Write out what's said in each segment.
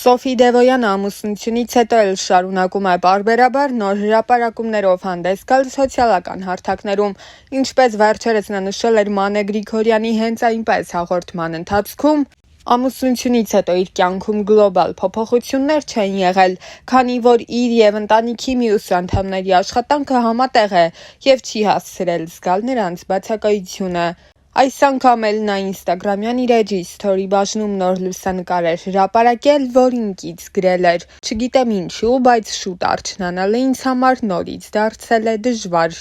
Սոֆի Դևոյանը ամուսնությունից հետո էլ շարունակում է պարբերաբար նոր հրապարակումներով հանդես գալ սոցիալական հարթակներում, ինչպես վերջերս նա նշել էր Մանե Գրիգորյանի հենց այնպես հաղորդման ընթացքում, ամուսնությունից հետո իր կյանքում գլոբալ փոփոխություններ չեն եղել, քանի որ իր և ընտանիքի մյուս անդամների աշխատանքը համատեղ է և չի հասցրել զգալ նրանց բացակայությունը։ Այս անգամ էլ նա ինստագրամյան իր էջի սթորի բաժնում նոր լուսանկար էր հրապարակել, որին կից գրել էր. «Չգիտեմ ինչու, բայց շուտ արթնանալը ինձ համար նորից դարձել է դժվար»։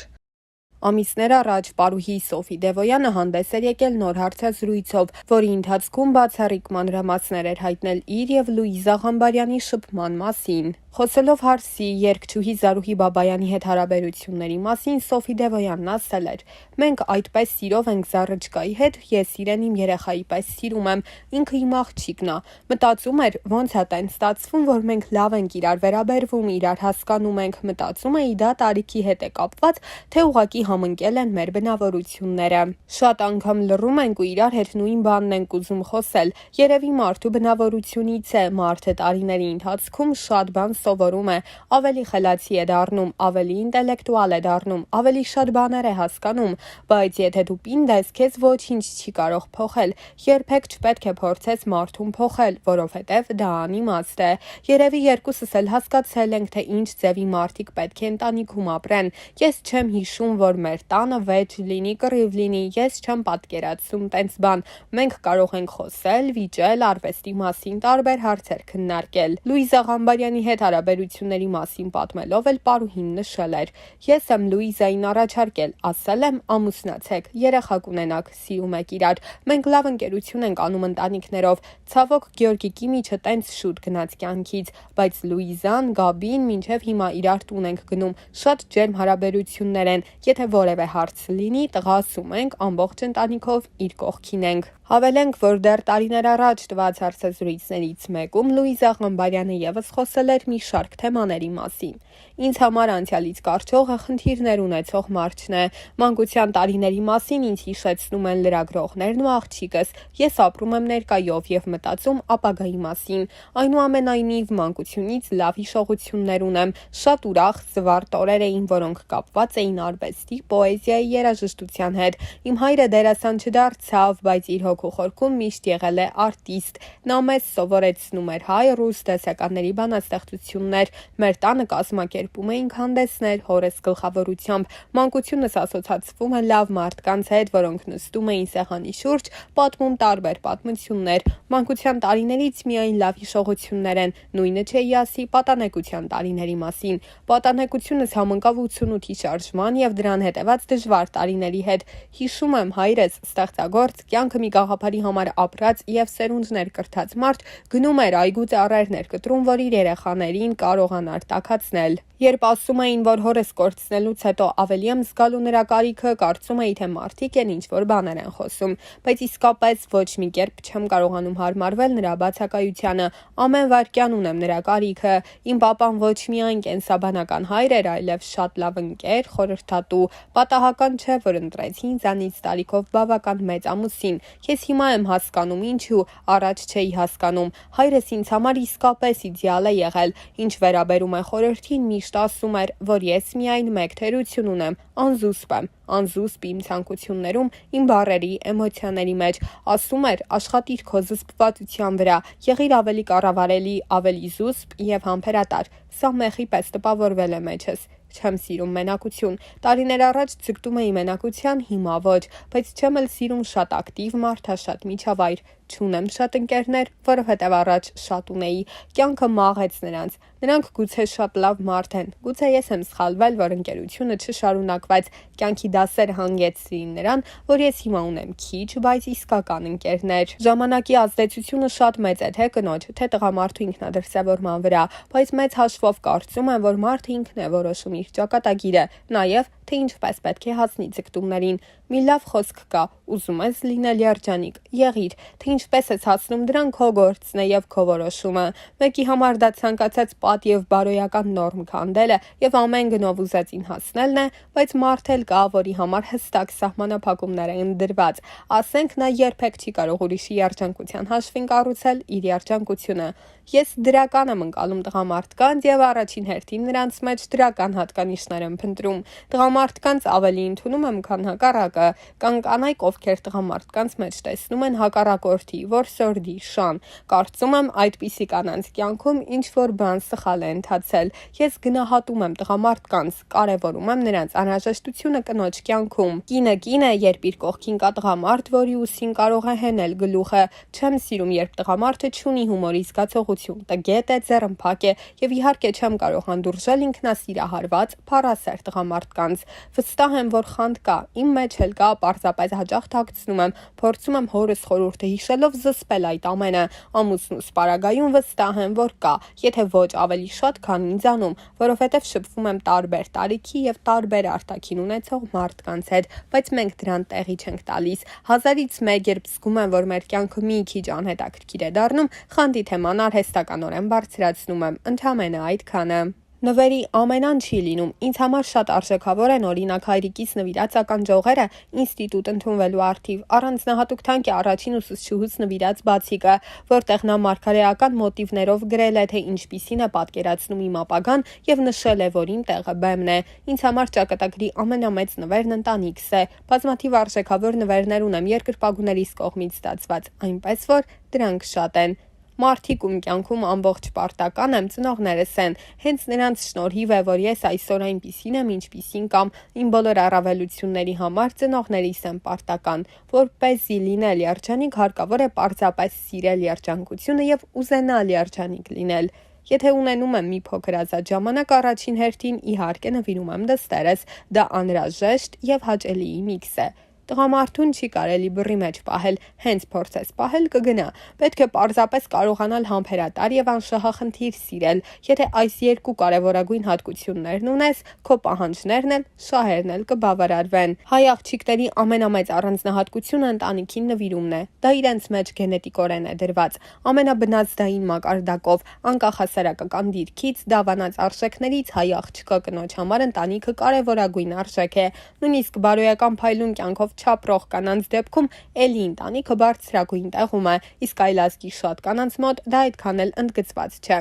Ամիսներ առաջ պարուհի Սոֆի Դևոյանը հանդես էր եկել նոր հարցազրույցով, որի ընթացքում բացառիկ մանրամասներ էր հայտնել իր և Լուիզա Ղամբարյանի շփման մասին։ Խոսելով հարսի երգչուհի Զարուհի Բաբայանի հետ հարաբերությունների մասին, Սոֆի Դևոյանն ասել էր. «Մենք այդպես սիրով ենք Զառիչկայի հետ, ես իրեն իմ երեխայի պես սիրում եմ, ինքը իմ աղջիկն ա։ Մտածում էր, ոնց ա տենց ստացվում, որ մենք լավ ենք իրար վերաբերվում, իրար հասկանում ենք, մտածում էի դա տարիքի հետ է կապված, թե ուղղակի համընկել են մեր բնավորությունները։ Շատ անգամ լռում ենք ու իրար հետ նույն բանն ենք ուզում խոսել։ Երևի մարդու բնավորությունից է, մարդը տարիների ընթացքում շատ բան սովորում է, ավելի խելացի է դառնում, ավելի ինտելեկտուալ է դառնում, ավելի շատ բաներ է հասկանում, բայց եթե դու պինդ ես, քեզ ոչինչ չի կարող փոխել, երբեք չպետք է փորձես մարդուն փոխել, որովհետև դա անիմաստ է։ Երևի երկուսս էլ հասկացել ենք, թե ինչ ձևի մարդիկ պետք է ընտանիքում ապրեն։ Ես չեմ հիշում, որ մեր տանը վեճ լինի, կռիվ լինի, ես չեմ պատկերացնում տենց բան։ Մենք կարող ենք խոսել, վիճել, արվեստի մասին տարբեր հարցեր քննարկել»։ Լուիզա Ղամբարյանի հետ հարաբերությունների մասին պատմելով էլ պարուհին նշել էր. «Ես եմ Լուիզային առաջարկել, ասել եմ ամուսնացեք, երեխա կունենաք, սիրում եք իրար, մենք լավ ընկերություն ենք անում ընտանիքներով, ցավոք Գյորգիկի միջը տենց շուտ գնաց կյանքից, բայց Լուիզան, Գաբին մինչև հիմա իրար տուն ենք գնում, շատ ջերմ հարաբերություններ են, եթե որևէ հարց լինի, տղա ասում ենք, ամբողջ ընտանիքով իր կողքին ենք»։ Հավելենք, որ դեռ տարիներ առաջ տված հարցազրույցներից մեկում Լուիզա Ղամբարյանը ևս խոսել էր մի շարք թեմաների մասին։ «Ինձ համար անցյալից կառչողը խնդիրներ ունեցող մարդն է։ Մանկության տարիների մասին ինձ հիշեցնում են լրագրողներն ու աղջիկս։ Ես ապրում եմ ներկայով և մտածում ապագայի մասին։ Այնուամենայնիվ, մանկությունից լավ հիշողություններ ունեմ։ Շատ ուրախ, զվարթ օրեր էին, որոնք կապված էին արվեստի, պոեզիայի, երաժշտության հետ։ Իմ հայրը դերասան չդարձավ, բայց իր հոգու խորքում միշտ եղել է արտիստ։ Նա մեզ սովորեցնում էր հայ, ռուս դասականների բանաստեղծություններ, մեր տանը կազմակերպում էինք հանդեսներ հորս գլխավորությամբ։ Մանկությունս ասոցացվում է լավ մարդկանց հետ, որոնք նստում էին սեղանի շուրջ, պատմում տարբեր պատմություններ։ Մանկության տարիներից միայն լավ հիշողություններ են, նույնը չէի ասի պատանեկության տարիների մասին։ Պատանեկությունս համընկավ 88-ի շարժման և դրան հետևած դժվար տարիների հետ։ Հիշում եմ, հայրս, ստեղծագործ, կյանքը մի գաղափարի համար ապրած և սերունդներ կրթած մարդ, գնում էր այգու ծառերներ կտրում, որ իր երեխաներին կարողանար տաքացնել։ Երբ ասում էին, որ հորս կորցնելուց հետո ավելի եմ զգալու նրա կարիքը, կարծում էի, թե մարդիկ են ինչ-որ բաներ են խոսում, բայց իսկապես ոչ մի կերպ չեմ կարողանում հարմարվել նրա բացակայությանը, ամեն վայրկյան ունեմ նրա կարիքը։ Իմ պապան ոչ միայն կենսաբանական հայր էր, այլև շատ լավ ընկեր, խորհրդատու։ Պատահական չէ, որ ընտրեցի ինձանից տարիքով բավական մեծ ամուսին։ Ես հիմա եմ հասկանում ինչու, առաջ չէի հասկանում։ Հայրս ինձ համար իսկապես իդեալ է եղել։ Ինչ վերաբերում է խորհրդին, միշտ ասում էր, որ ես միայն մեկ թերություն ունեմ՝ անզուսպ եմ։ Անզուսպ իմ ցանկություններում, իմ բառերի, էմոցիաների մեջ։ Ասում էր՝ աշխատիր քո զսպվածության վրա, եղիր ավելի կառավարելի, ավելի զուսպ և համբերատար։ Սա մեղի պես տպավորվել է մեջս։ Չեմ սիրում մենակություն։ Տարիներ առաջ ձգտում էի մենակության, հիմա ոչ, բայց չեմ էլ սիրում շատ ակտիվ, մարդաշատ միջավայր։ Չունեմ շատ ընկերներ, որովհետև առաջ շատ ունեի։ Կյանքը մաղեց նրանց։ Նրանք գուցե շատ լավ մարդ են։ Գուցե ես եմ սխալվել, որ ընկերությունը չշարունակվեց։ Կյանքի դասեր հանգեցրին նրան, որ ես հիմա ունեմ քիչ, բայց իսկական ընկերներ։ Ժամանակի ազդեցությունը շատ մեծ է թե կնոջ, թե տղամարդու ինքնադրսևորման վրա, բայց մեծ հաշվով կարծում եմ, որ մարդը ինքն է որոշում իր ճակատագիրը, նաև թե ինչպես պետք է հասնի ձգտումներին։ Մի լավ խոսք կա՝ ուզում ես լինել երջանիկ, եղիր, թե ինչպես ես հասնում դրան քո գործն է եւ քո որոշումը։ Մեկի համար դա ցանկացած պատ եւ բարոյական նորմ քանդելը եւ ամեն գնով ուզածին հասնելն է, բայց մարդ էլ կա, որի համար հստակ սահմանափակումներ են դրված։ Ասենք նա երբեք չի կարող ուրիշի երջանկության հաշվին կառուցել իր երջանկությունը։ Ես դրական եմ ընկալում տղամարդկանց եւ առաջին հերթին նրանց մեջ դրական հատկանիշներ եմ փնտրում։ Տղամարդկանց ավելի ընդունում եմ, քան հակառակը։ Կան կանայք, ովքեր տղամարդկանց մեջ տեսնում են հակառակորդի, որսորդի, շան։ Կարծում եմ, այդպիսի կանանց կյանքում ինչ որ բան սխալ է ընթացել։ Ես գնահատում եմ տղամարդկանց, կարևորում եմ նրանց անհրաժեշտությունը կնոջ կյանքում։ Կինը կին է, երբ իր կողքին կա տղամարդ, որի ուսին կարող է հենել գլուխը։ Չեմ սիրում, երբ տղամարդը չունի հումորի զգացողություն, տգետ է, ձեռնփակ է եւ իհարկե չեմ կարող հանդուրժել ինքնասիրահարված, փառասեր տղամարդկանց։ Վստահ եմ, որ խանդ կա, իմ մեջ էլ կա, պարզապես հաճախ թաքցնում եմ, փորձում եմ հորս խորհուրդը հիշելով զսպել այդ ամենը։ Ամուսնու սպարագայում վստահ եմ, որ կա, եթե ոչ ավելի շատ, քան ինձանում, որովհետեւ շփվում եմ տարբեր տարիքի եւ տարբեր արտաքին ունեցող մարդկանց հետ, բայց մենք դրան տեղի չենք տալիս։ 1000-ից մեկ երբ զգում եմ, որ մեր կյանքը մի քիչ անհետաքրքիր է դառնում, խանդի թեման արհեստականորեն բարձրացնում եմ, ընդհանրապես այդքանը։ Նվերի ամենան չի լինում, ինձ համար շատ արժեքավոր են օրինակ հայրիկից նվիրած ականջողերը ինստիտուտ ընդունվելու առթիվ, առանձնահատուկ թանկ է առաջին ուսուցչուհուց նվիրած բացիկը, որտեղ նա մարգարեական մոտիվներով գրել է, թե ինչպիսին է պատկերացնում իմ ապագան եւ նշել է, որ իմ տեղը բեմն է։ Ինձ համար ճակատագրի ամենամեծ նվերն ընտանիքս է, բազմաթիվ արժեքավոր նվերներ ունեմ երկրպագուներիս կողմից ստացված, այնպես որ դրանք շատ են։ Մարդիկ ում կյանքում ամբողջ պարտական եմ, ծնողներս են, հենց նրանց շնորհիվ է, որ ես այսօր այնպիսին եմ, ինչպիսին կամ իմ բոլոր առավելությունների համար ծնողներիս եմ պարտական, որպեսզի լինել երջանիկ հարկավոր է պարզապես սիրել երջանկությունը եւ ուզենալ երջանիկ լինել։ Եթե ունենում եմ մի փոքր ազատ ժամանակ, առաջին հերթին իհարկե նվիրում եմ դստերս, դա անհրաժեշտ եւ հաճելի միքս է։ Տղամարդուն չի կարելի բռի մեջ պահել, հենց փորձես պահել կգնա։ Պետք է պարզապես կարողանալ համբերատար եւ անշահախնդիր սիրել։ Եթե այս երկու կարևորագույն հատկություններն ունես, քո պահանջներն էլ, շահերն էլ կբավարարվեն։ Հայ աղջիկների ամենամեծ առանձնահատկությունը ընտանիքին նվիրումն է։ Դա իրենց մեջ գենետիկորեն է դրված։ Ամենաբնազդային մակարդակով, անկախ հասարակական դիրքից, դավանած արժեքներից հայ աղջկա կնոջ համար ընտանիքը կարևորագույն արժեք է։ Նույնիսկ բարոյական փայլուն կյանքով չապրող կանանց դեպքում էլի ընտանիքը բարձրագույն տեղում է, իսկ այլազգի շատ կանանց մոտ դա այդքան էլ ընդգծված չէ։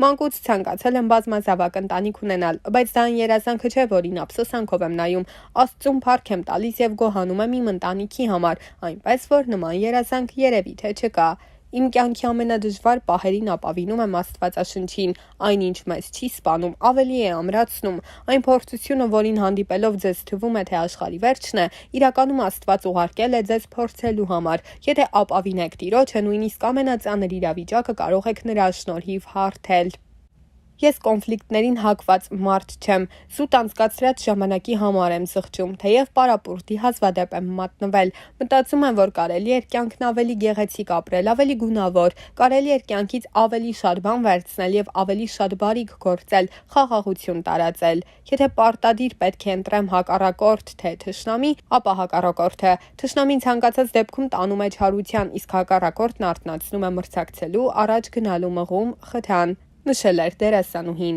Մանկուց ցանկացել եմ բազմազավակ ընտանիք ունենալ, բայց դա այն երազանքը չէ, որին ափսոսանքով եմ նայում։ Աստծուն փառք եմ տալիս եւ գոհանում եմ իմ ընտանիքի համար, այնպես որ նման երազանք երևի թե չկա։ Իմ կյանքի ամենադժվար պահերին ապավինում եմ Աստվածաշնչին, այնինչ մեզ չի սպանում, ավելի է ամրացնում։ Այն փորձությունը, որին հանդիպելով ձեզ թվում է, թե աշխարհի վերջն է, իրականում Աստված ուղարկել է ձեզ փորձելու համար։ Եթե ապավինեք Տիրոջը, նույնիսկ ամենածանր իրավիճակը կարող եք նրա շնորհիվ հարթել։ Ես կոնֆլիկտներին հակված մարդ չեմ, զուտ անցկացրած ժամանակի համար եմ զղջում, թեև պարապուրտի հազվադեպ եմ մատնվել։ Մտածում եմ, որ կարելի էր կյանքն ավելի գեղեցիկ ապրել, ավելի գունավոր, կարելի էր կյանքից ավելի շատ բան վերցնել եւ ավելի շատ բարիք գործել, խաղաղություն տարածել։ Եթե պարտադիր պետք է ընտրեմ հակառակորդ թե թշնամի, ապա հակառակորդը։ Թշնամին ցանկացած դեպքում տանում է չարության, իսկ հակառակորդն արթնացնում է մրցակցելու, առաջ գնալու մղում, խթան։ Նշել էր դերասանուհին։